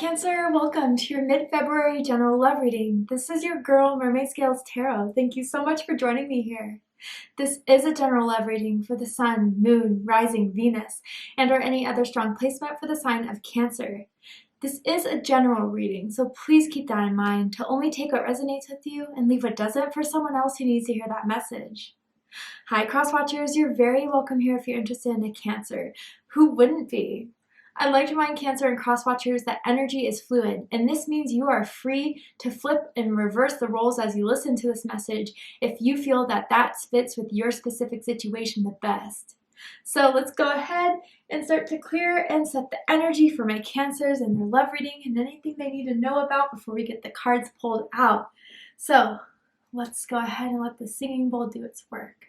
Cancer, welcome to your mid-February general love reading. This is your girl, Mermaid Scales Tarot. Thank you so much for joining me here. This is a general love reading for the Sun, Moon, Rising, Venus, and or any other strong placement for the sign of Cancer. This is a general reading, so please keep that in mind to only take what resonates with you and leave what doesn't for someone else who needs to hear that message. Hi, Crosswatchers. You're very welcome here if you're interested in a Cancer. Who wouldn't be? I'd like to remind Cancer and Crosswatchers that energy is fluid, and this means you are free to flip and reverse the roles as you listen to this message if you feel that that fits with your specific situation the best. So let's go ahead and start to clear and set the energy for my Cancers and their love reading and anything they need to know about before we get the cards pulled out. So let's go ahead and let the singing bowl do its work.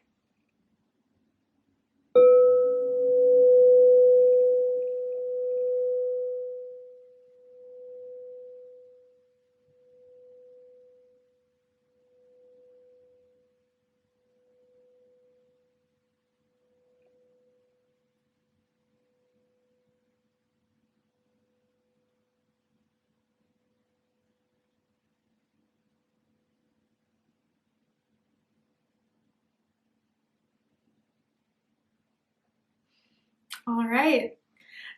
All right.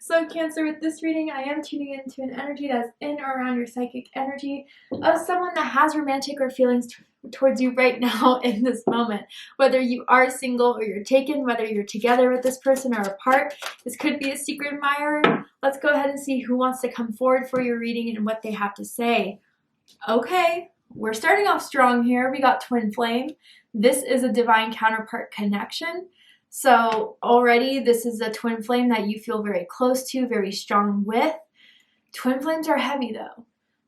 So Cancer, with this reading, I am tuning into an energy that's in or around your psychic energy of someone that has romantic or feelings towards you right now in this moment. Whether you are single or you're taken, whether you're together with this person or apart, this could be a secret admirer. Let's go ahead and see who wants to come forward for your reading and what they have to say. Okay, we're starting off strong here. We got Twin Flame. This is a divine counterpart connection. So already this is a twin flame that you feel very close to, very strong with. Twin flames are heavy though.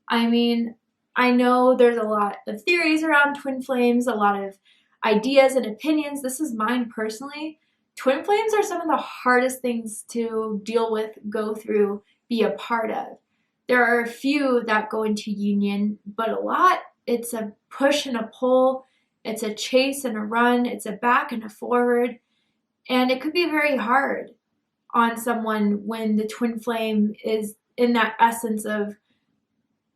I mean, I know there's a lot of theories around twin flames, a lot of ideas and opinions. This is mine personally. Twin flames are some of the hardest things to deal with, go through, be a part of. There are a few that go into union, but a lot, it's a push and a pull. It's a chase and a run. It's a back and a forward. And it could be very hard on someone when the twin flame is in that essence of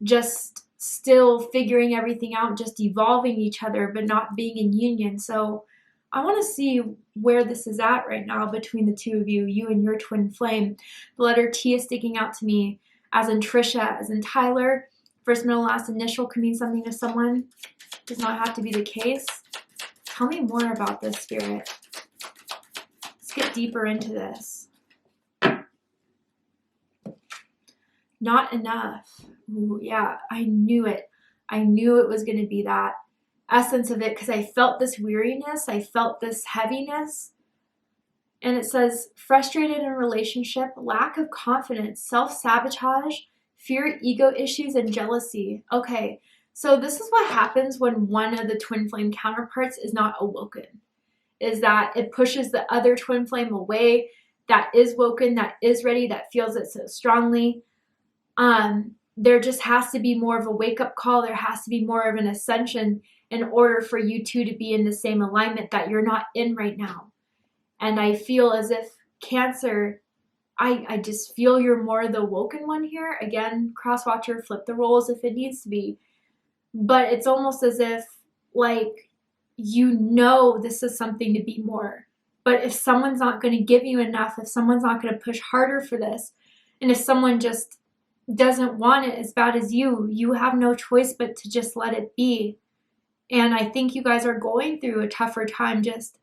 just still figuring everything out, just evolving each other, but not being in union. So I want to see where this is at right now between the two of you, you and your twin flame. The letter T is sticking out to me, as in Trisha, as in Tyler. First, middle, last initial can mean something to someone. Does not have to be the case. Tell me more about this, Spirit. Get deeper into this. Not enough. Ooh, yeah, I knew it. I knew it was going to be that essence of it because I felt this weariness. I felt this heaviness. And it says, frustrated in relationship, lack of confidence, self-sabotage, fear, ego issues, and jealousy. Okay, so this is what happens when one of the twin flame counterparts is not awoken. Is that it pushes the other twin flame away that is woken, that is ready, that feels it so strongly. There just has to be more of a wake-up call. There has to be more of an ascension in order for you two to be in the same alignment that you're not in right now. And I feel as if Cancer, I just feel you're more the woken one here. Again, crosswatcher, flip the roles if it needs to be. But it's almost as if, like, you know this is something to be more. But if someone's not going to give you enough, if someone's not going to push harder for this, and if someone just doesn't want it as bad as you have no choice but to just let it be. And I think you guys are going through a tougher time just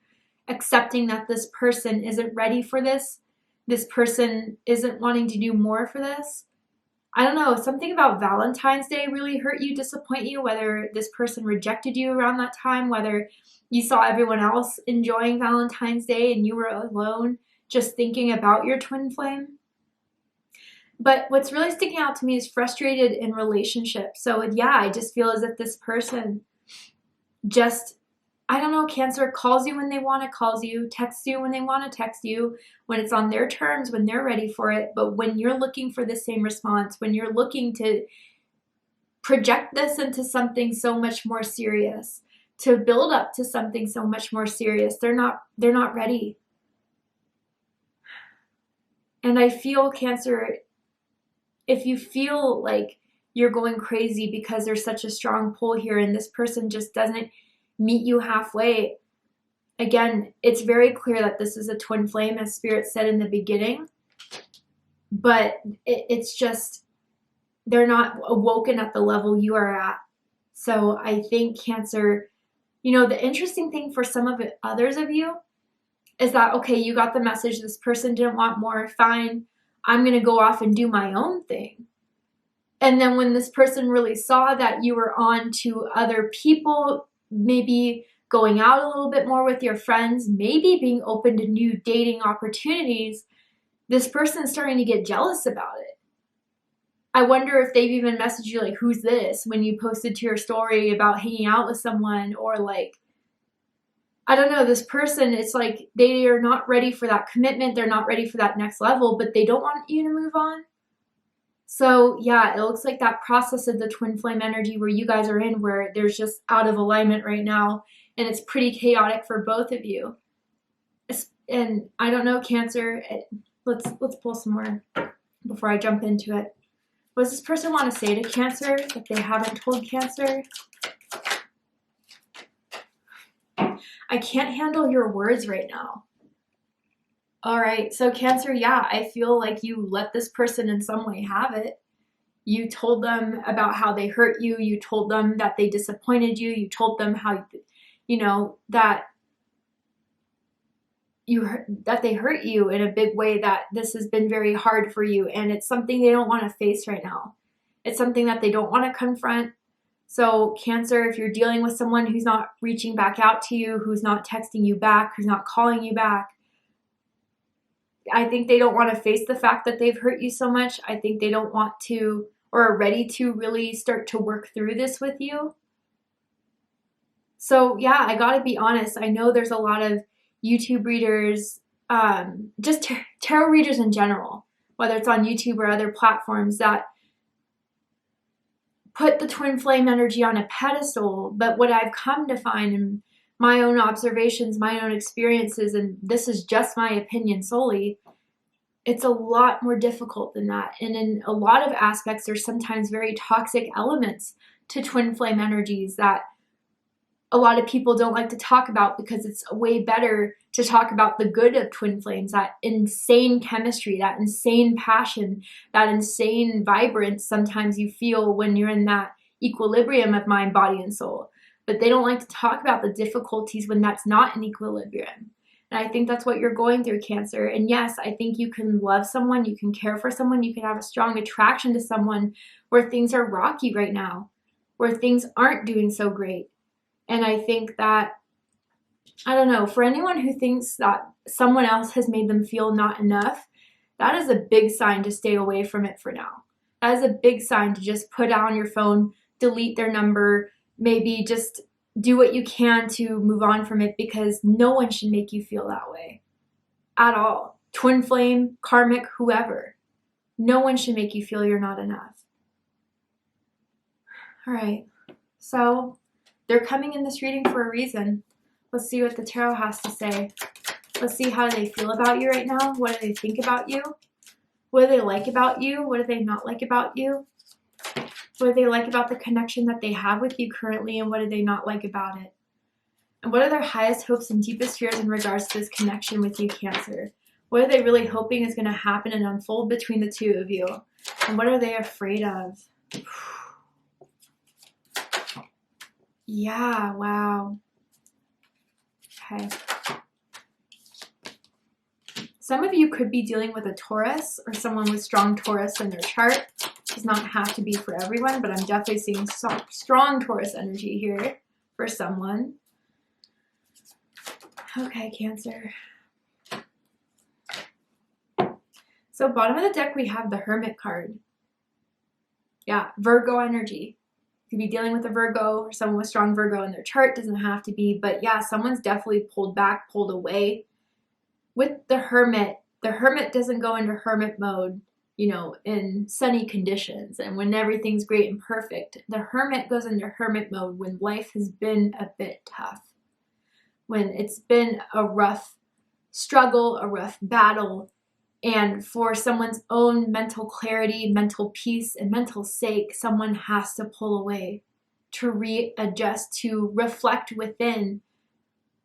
accepting that this person isn't ready for this. This person isn't wanting to do more for this. I don't know, something about Valentine's Day really hurt you, disappoint you, whether this person rejected you around that time, whether you saw everyone else enjoying Valentine's Day and you were alone just thinking about your twin flame. But what's really sticking out to me is frustrated in relationships. So yeah, I just feel as if this person just, I don't know, Cancer calls you when they want to call you, texts you when they want to text you, when it's on their terms, when they're ready for it. But when you're looking for the same response, when you're looking to project this into something so much more serious, to build up to something so much more serious, they're not ready. And I feel, Cancer, if you feel like you're going crazy because there's such a strong pull here and this person just doesn't meet you halfway, again, it's very clear that this is a twin flame, as Spirit said in the beginning, but it's just, they're not awoken at the level you are at. So I think Cancer, you know, the interesting thing for some of it, others of you, is that, okay, you got the message, this person didn't want more, fine, I'm going to go off and do my own thing. And then when this person really saw that you were on to other people, maybe going out a little bit more with your friends, maybe being open to new dating opportunities, this person's starting to get jealous about it. I wonder if they've even messaged you like, who's this? When you posted to your story about hanging out with someone, or like, I don't know, this person, it's like they are not ready for that commitment. They're not ready for that next level, but they don't want you to move on. So yeah, it looks like that process of the twin flame energy where you guys are in, where there's just out of alignment right now, and it's pretty chaotic for both of you. And I don't know, Cancer, let's pull some more before I jump into it. What does this person want to say to Cancer that they haven't told Cancer? I can't handle your words right now. All right, so Cancer, yeah, I feel like you let this person in some way have it. You told them about how they hurt you. You told them that they disappointed you. You told them how, you know, that they hurt you in a big way, that this has been very hard for you, and it's something they don't want to face right now. It's something that they don't want to confront. So Cancer, if you're dealing with someone who's not reaching back out to you, who's not texting you back, who's not calling you back, I think they don't want to face the fact that they've hurt you so much. I think they don't want to, or are ready to really start to work through this with you. So yeah, I gotta be honest. I know there's a lot of YouTube readers, just tarot readers in general, whether it's on YouTube or other platforms, that put the twin flame energy on a pedestal. But what I've come to find in my own observations, my own experiences, and this is just my opinion solely, it's a lot more difficult than that. And in a lot of aspects, there's sometimes very toxic elements to twin flame energies that a lot of people don't like to talk about, because it's way better to talk about the good of twin flames, that insane chemistry, that insane passion, that insane vibrance sometimes you feel when you're in that equilibrium of mind, body, and soul. But they don't like to talk about the difficulties when that's not in equilibrium. And I think that's what you're going through, Cancer. And yes, I think you can love someone, you can care for someone, you can have a strong attraction to someone where things are rocky right now, where things aren't doing so great. And I think that, I don't know, for anyone who thinks that someone else has made them feel not enough, that is a big sign to stay away from it for now. That is a big sign to just put down your phone, delete their number, maybe just do what you can to move on from it, because no one should make you feel that way at all. Twin flame, karmic, whoever. No one should make you feel you're not enough. All right, so they're coming in this reading for a reason. Let's see what the tarot has to say. Let's see how they feel about you right now. What do they think about you? What do they like about you? What do they not like about you? What do they like about the connection that they have with you currently, and what do they not like about it? And what are their highest hopes and deepest fears in regards to this connection with you, Cancer? What are they really hoping is going to happen and unfold between the two of you? And what are they afraid of? Yeah, wow. Okay. Some of you could be dealing with a Taurus, or someone with strong Taurus in their chart. It does not have to be for everyone, but I'm definitely seeing some strong Taurus energy here for someone. Okay, Cancer. So bottom of the deck, we have the Hermit card. Yeah, Virgo energy. You could be dealing with a Virgo, or someone with strong Virgo in their chart. Doesn't have to be, but yeah, someone's definitely pulled back, pulled away. With the Hermit doesn't go into hermit mode, you know, in sunny conditions and when everything's great and perfect. The Hermit goes into hermit mode when life has been a bit tough, when it's been a rough struggle, a rough battle, And for someone's own mental clarity, mental peace, and mental sake, someone has to pull away, to readjust, to reflect within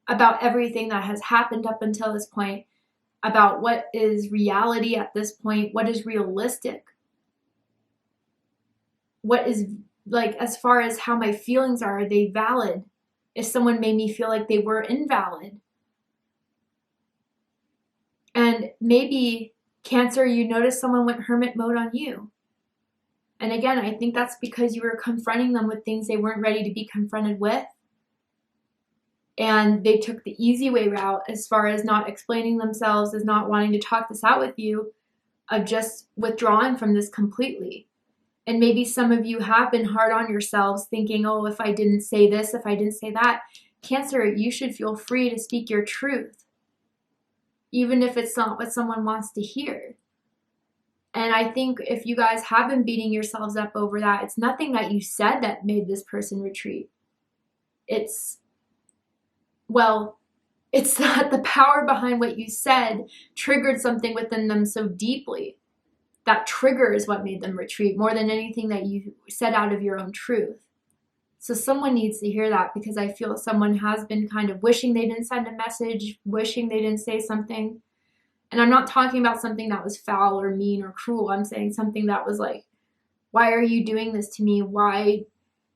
about everything that has happened up until this point, about what is reality at this point, what is realistic, what is, like, as far as how my feelings are they valid? If someone made me feel like they were invalid. And maybe, Cancer, you notice someone went hermit mode on you. And again, I think that's because you were confronting them with things they weren't ready to be confronted with. And they took the easy way route as far as not explaining themselves, as not wanting to talk this out with you, of just withdrawing from this completely. And maybe some of you have been hard on yourselves thinking, oh, if I didn't say this, if I didn't say that. Cancer, you should feel free to speak your truth, even if it's not what someone wants to hear. And I think if you guys have been beating yourselves up over that, it's nothing that you said that made this person retreat. It's that the power behind what you said triggered something within them so deeply. That trigger is what made them retreat more than anything that you said out of your own truth. So someone needs to hear that, because I feel someone has been kind of wishing they didn't send a message, wishing they didn't say something. And I'm not talking about something that was foul or mean or cruel. I'm saying something that was like, why are you doing this to me? Why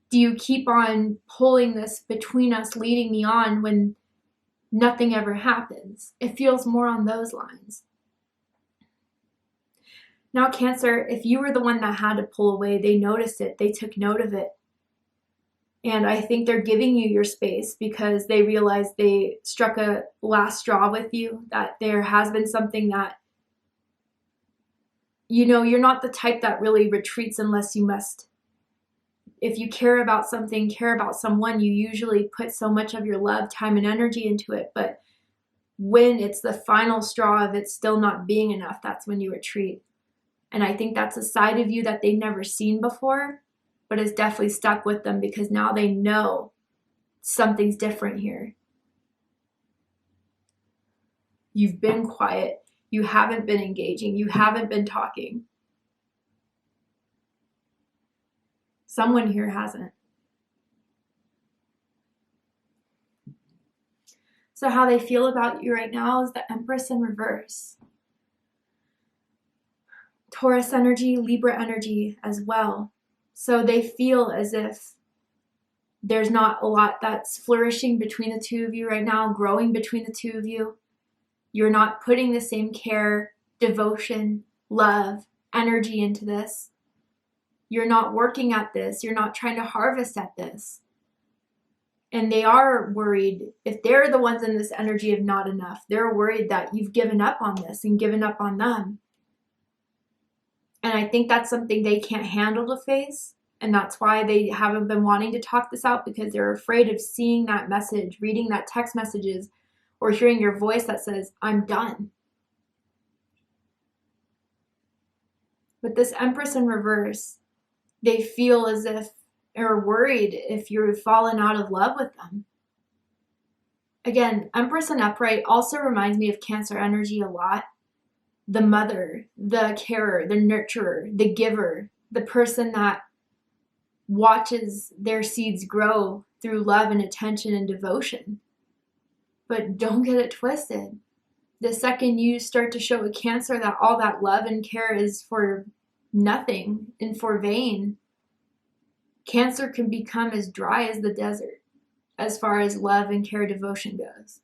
do you keep on pulling this between us, leading me on when nothing ever happens? It feels more on those lines. Now, Cancer, if you were the one that had to pull away, they noticed it, they took note of it. And I think they're giving you your space because they realize they struck a last straw with you, that there has been something that, you're not the type that really retreats unless you must. If you care about something, care about someone, you usually put so much of your love, time, and energy into it. But when it's the final straw of it still not being enough, that's when you retreat. And I think that's a side of you that they've never seen before, but it's definitely stuck with them because now they know something's different here. You've been quiet. You haven't been engaging. You haven't been talking. Someone here hasn't. So how they feel about you right now is the Empress in reverse. Taurus energy, Libra energy as well. So they feel as if there's not a lot that's flourishing between the two of you right now, growing between the two of you. You're not putting the same care, devotion, love, energy into this. You're not working at this. You're not trying to harvest at this. And they are worried, if they're the ones in this energy of not enough, they're worried that you've given up on this and given up on them. And I think that's something they can't handle to face. And that's why they haven't been wanting to talk this out, because they're afraid of seeing that message, reading that text messages, or hearing your voice that says, I'm done. With this Empress in reverse, they feel as if, or worried if you've fallen out of love with them. Again, Empress in upright also reminds me of Cancer energy a lot. The mother, the carer, the nurturer, the giver, the person that watches their seeds grow through love and attention and devotion. But don't get it twisted. The second you start to show a Cancer that all that love and care is for nothing and for vain, Cancer can become as dry as the desert as far as love and care devotion goes.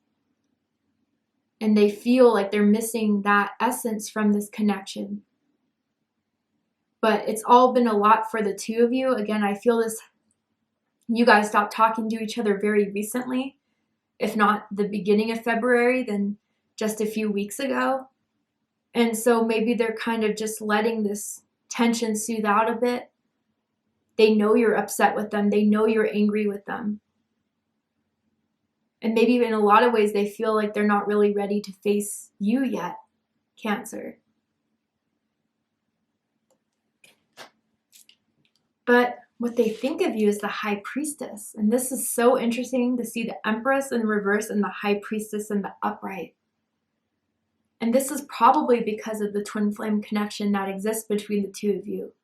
And they feel like they're missing that essence from this connection. But it's all been a lot for the two of you. Again, I feel this, you guys stopped talking to each other very recently. If not the beginning of February, then just a few weeks ago. And so maybe they're kind of just letting this tension soothe out a bit. They know you're upset with them. They know you're angry with them. And maybe in a lot of ways they feel like they're not really ready to face you yet, Cancer. But what they think of you is the High Priestess. And this is so interesting to see the Empress in reverse and the High Priestess in the upright. And this is probably because of the twin flame connection that exists between the two of you.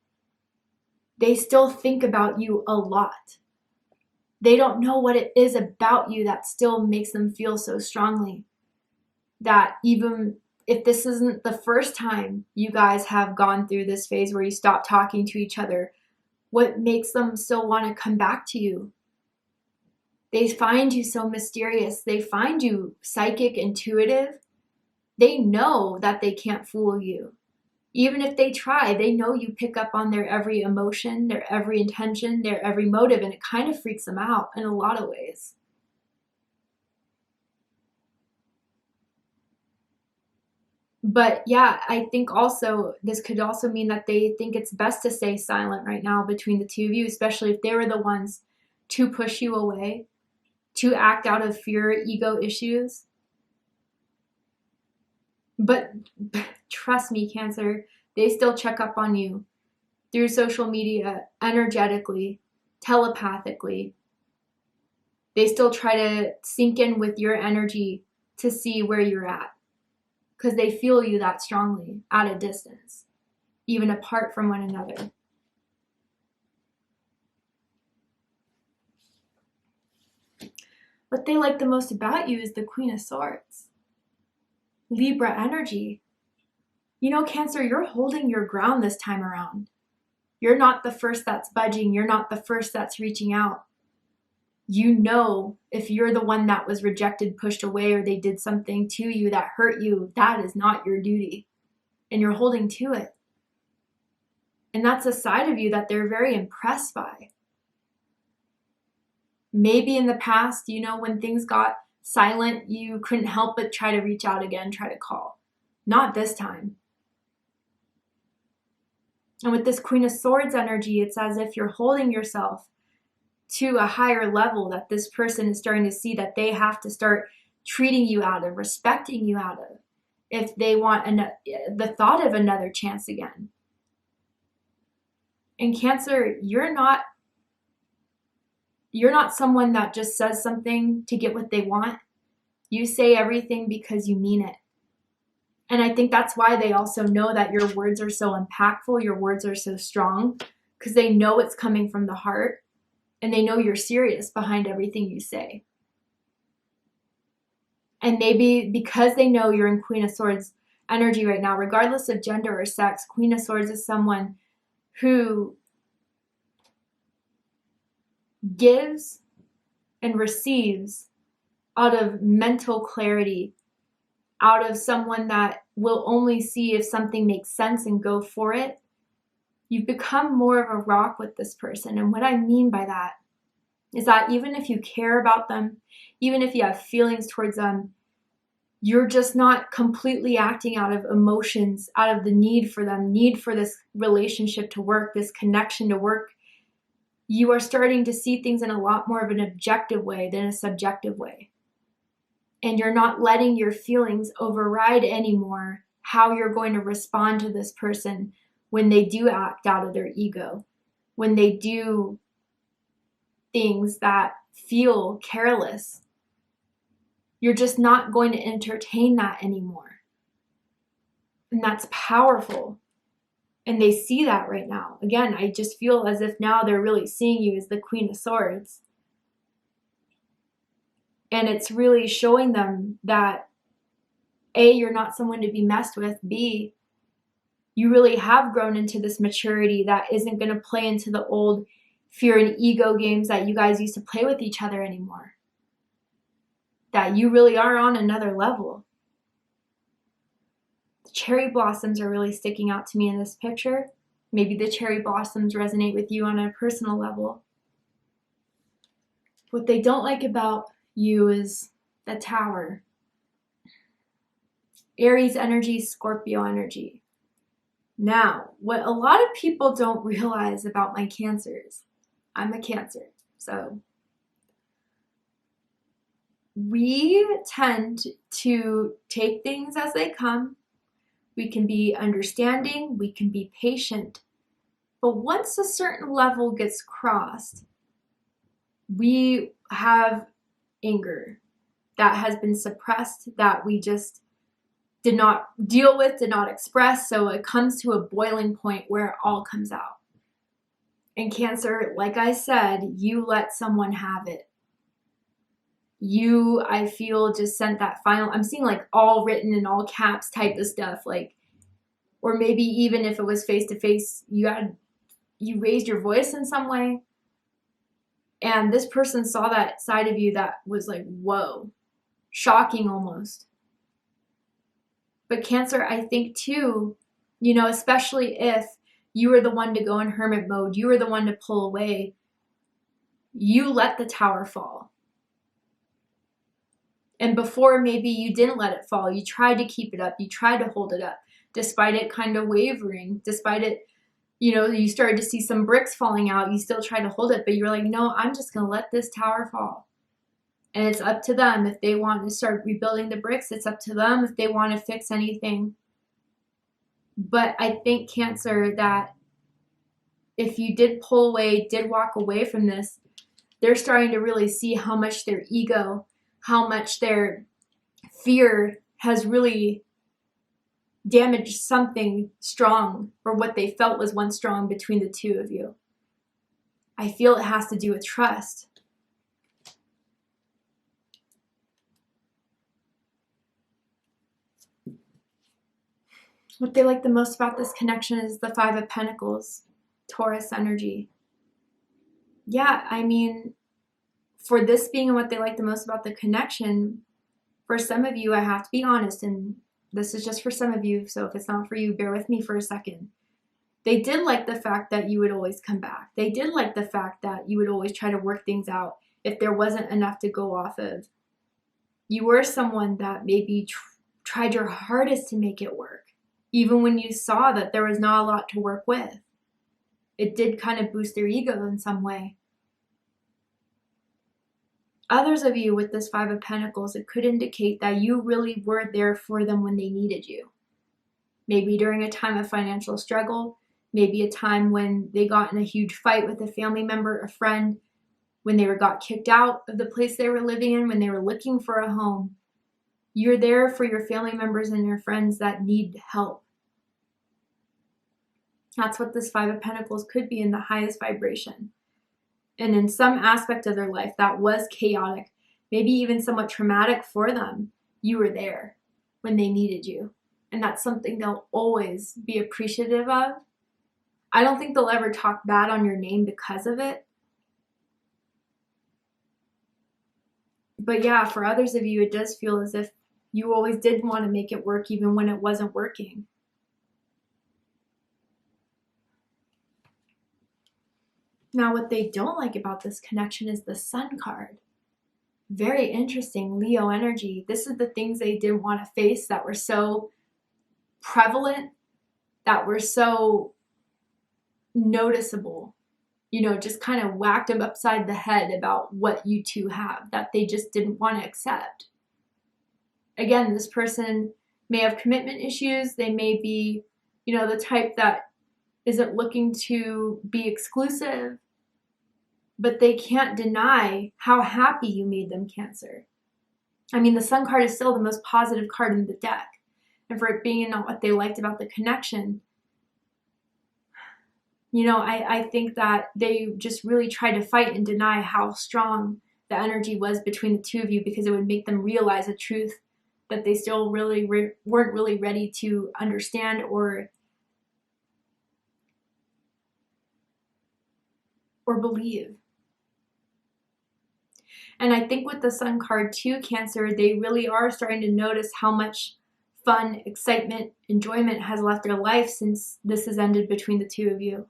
They still think about you a lot. They don't know what it is about you that still makes them feel so strongly. That even if this isn't the first time you guys have gone through this phase where you stop talking to each other, what makes them still want to come back to you? They find you so mysterious. They find you psychic, intuitive. They know that they can't fool you. Even if they try, they know you pick up on their every emotion, their every intention, their every motive, and it kind of freaks them out in a lot of ways. But yeah, I think also this could also mean that they think it's best to stay silent right now between the two of you, especially if they were the ones to push you away, to act out of fear, ego issues. But trust me, Cancer, they still check up on you through social media, energetically, telepathically. They still try to sync in with your energy to see where you're at, because they feel you that strongly at a distance, even apart from one another. What they like the most about you is the Queen of Swords. Libra energy. You know, Cancer, you're holding your ground this time around. You're not the first that's budging. You're not the first that's reaching out. You know, if you're the one that was rejected, pushed away, or they did something to you that hurt you, that is not your duty. And you're holding to it. And that's a side of you that they're very impressed by. Maybe in the past, you know, when things got silent, you couldn't help but try to reach out again, try to call. Not this time. And with this Queen of Swords energy, it's as if you're holding yourself to a higher level, that this person is starting to see that they have to start treating you out of, respecting you out of, if they want the thought of another chance again. And Cancer, you're not someone that just says something to get what they want. You say everything because you mean it. And I think that's why they also know that your words are so impactful, your words are so strong, because they know it's coming from the heart, and they know you're serious behind everything you say. And maybe because they know you're in Queen of Swords energy right now, regardless of gender or sex, Queen of Swords is someone who gives and receives out of mental clarity, out of someone that will only see if something makes sense and go for it. You've become more of a rock with this person. And what I mean by that is that even if you care about them, even if you have feelings towards them, you're just not completely acting out of emotions, out of the need for them, need for this relationship to work, this connection to work. You are starting to see things in a lot more of an objective way than a subjective way. And you're not letting your feelings override anymore how you're going to respond to this person when they do act out of their ego, when they do things that feel careless. You're just not going to entertain that anymore. And that's powerful. And they see that right now. Again, I just feel as if now they're really seeing you as the Queen of Swords. And it's really showing them that A, you're not someone to be messed with. B, you really have grown into this maturity that isn't going to play into the old fear and ego games that you guys used to play with each other anymore. That you really are on another level. The cherry blossoms are really sticking out to me in this picture. Maybe the cherry blossoms resonate with you on a personal level. What they don't like about you is the Tower. Aries energy, Scorpio energy. Now, what a lot of people don't realize about my Cancers, I'm a Cancer, so we tend to take things as they come. We can be understanding, we can be patient, but once a certain level gets crossed, we have anger that has been suppressed, that we just did not deal with, did not express. So it comes to a boiling point where it all comes out. And Cancer, like I said, you let someone have it. You, I feel, just sent that final, I'm seeing like all written in all caps type of stuff, like, or maybe even if it was face to face, you raised your voice in some way, and this person saw that side of you that was like, whoa, shocking almost. But Cancer, I think too, you know, especially if you were the one to go in hermit mode, you were the one to pull away, you let the tower fall. And before, maybe you didn't let it fall. You tried to keep it up. You tried to hold it up, despite it kind of wavering, despite it, you know, you started to see some bricks falling out. You still tried to hold it, but you're like, no, I'm just going to let this tower fall. And it's up to them. If they want to start rebuilding the bricks, it's up to them if they want to fix anything. But I think, Cancer, that if you did pull away, did walk away from this, they're starting to really see how much their ego, how much their fear has really damaged something strong, or what they felt was once strong between the two of you. I feel it has to do with trust. What they like the most about this connection is the Five of Pentacles, Taurus energy. Yeah, I mean, for this being what they like the most about the connection, for some of you, I have to be honest, and this is just for some of you, so if it's not for you, bear with me for a second. They did like the fact that you would always come back. They did like the fact that you would always try to work things out if there wasn't enough to go off of. You were someone that maybe tried your hardest to make it work, even when you saw that there was not a lot to work with. It did kind of boost their ego in some way. Others of you with this Five of Pentacles, it could indicate that you really were there for them when they needed you. Maybe during a time of financial struggle, maybe a time when they got in a huge fight with a family member, a friend, when they got kicked out of the place they were living in, when they were looking for a home. You're there for your family members and your friends that need help. That's what this Five of Pentacles could be in the highest vibration. And in some aspect of their life that was chaotic, maybe even somewhat traumatic for them, you were there when they needed you. And that's something they'll always be appreciative of. I don't think they'll ever talk bad on your name because of it. But yeah, for others of you, it does feel as if you always did want to make it work even when it wasn't working. Now, what they don't like about this connection is the Sun card. Very interesting, Leo energy. This is the things they didn't want to face that were so prevalent, that were so noticeable. You know, just kind of whacked them upside the head about what you two have, that they just didn't want to accept. Again, this person may have commitment issues. They may be, you know, the type that isn't looking to be exclusive, but they can't deny how happy you made them, Cancer. I mean, the Sun card is still the most positive card in the deck. And for it being not what they liked about the connection, you know, I think that they just really tried to fight and deny how strong the energy was between the two of you, because it would make them realize a truth that they still really weren't really ready to understand or believe. And I think with the Sun card too, Cancer, they really are starting to notice how much fun, excitement, enjoyment has left their life since this has ended between the two of you.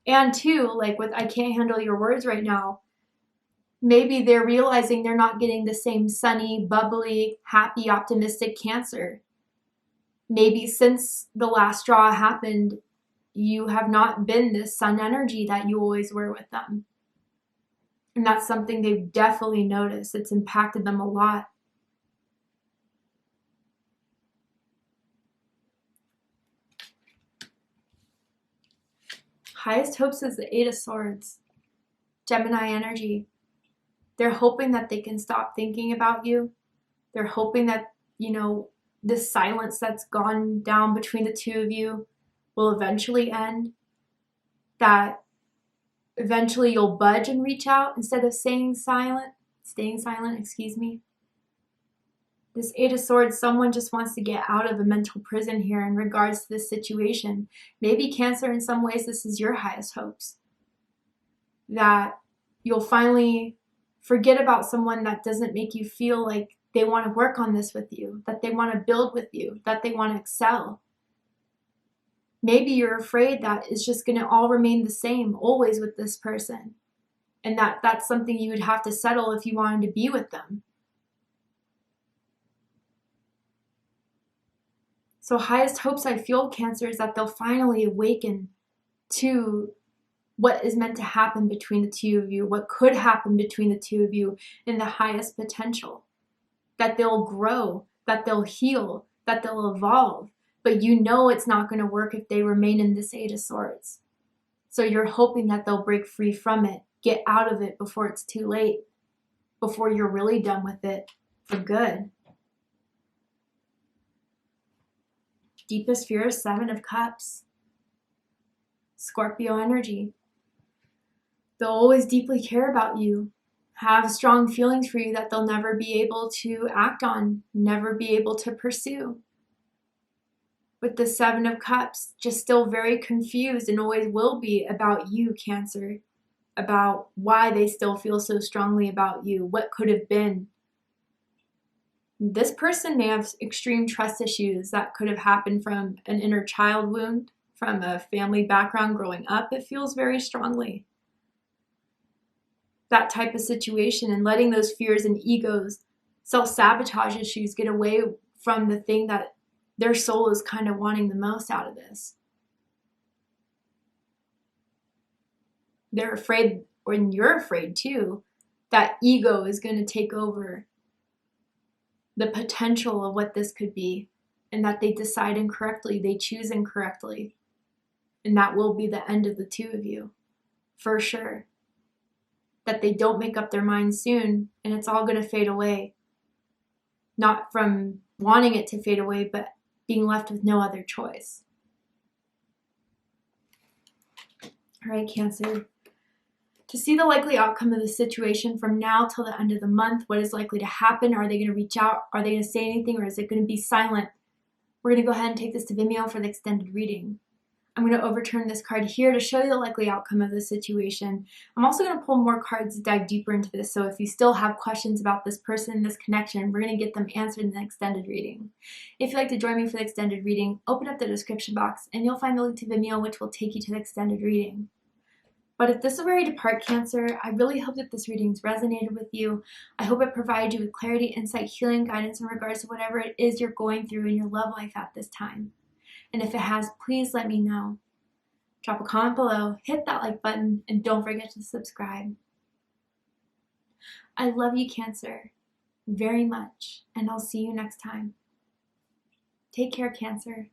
And two, like with I can't handle your words right now, maybe they're realizing they're not getting the same sunny, bubbly, happy, optimistic Cancer. Maybe since the last straw happened, you have not been this sun energy that you always were with them. And that's something they've definitely noticed. It's impacted them a lot. Highest hopes is the Eight of Swords. Gemini energy. They're hoping that they can stop thinking about you. They're hoping that, you know, this silence that's gone down between the two of you will eventually end, that eventually you'll budge and reach out instead of staying silent, excuse me. This Eight of Swords, someone just wants to get out of a mental prison here in regards to this situation. Maybe Cancer, in some ways, this is your highest hopes. That you'll finally forget about someone that doesn't make you feel like they want to work on this with you, that they want to build with you, that they want to excel. Maybe you're afraid that it's just going to all remain the same always with this person, and that's something you would have to settle if you wanted to be with them. So highest hopes I feel, Cancer, is that they'll finally awaken to what is meant to happen between the two of you, what could happen between the two of you in the highest potential. That they'll grow, that they'll heal, that they'll evolve. But you know it's not going to work if they remain in this Eight of Swords. So you're hoping that they'll break free from it, get out of it before it's too late, before you're really done with it for good. Deepest fear is Seven of Cups. Scorpio energy. They'll always deeply care about you, have strong feelings for you that they'll never be able to act on, never be able to pursue. With the Seven of Cups, just still very confused and always will be about you, Cancer, about why they still feel so strongly about you, what could have been. This person may have extreme trust issues that could have happened from an inner child wound, from a family background growing up. It feels very strongly. That type of situation, and letting those fears and egos, self-sabotage issues get away from the thing that their soul is kind of wanting the most out of this. They're afraid, and you're afraid too, that ego is going to take over the potential of what this could be, and that they decide incorrectly, they choose incorrectly, and that will be the end of the two of you, for sure. That they don't make up their minds soon, and it's all going to fade away. Not from wanting it to fade away, but being left with no other choice. All right, Cancer. To see the likely outcome of the situation from now till the end of the month, what is likely to happen? Are they going to reach out? Are they going to say anything, or is it going to be silent? We're going to go ahead and take this to Vimeo for the extended reading. I'm going to overturn this card here to show you the likely outcome of the situation. I'm also going to pull more cards to dive deeper into this, so if you still have questions about this person, this connection, we're going to get them answered in the extended reading. If you'd like to join me for the extended reading, open up the description box and you'll find the link to Vimeo, which will take you to the extended reading. But if this is where you depart, Cancer, I really hope that this reading's resonated with you. I hope it provided you with clarity, insight, healing, guidance in regards to whatever it is you're going through in your love life at this time. And if it has, please let me know. Drop a comment below, hit that like button, and don't forget to subscribe. I love you, Cancer, very much, and I'll see you next time. Take care, Cancer.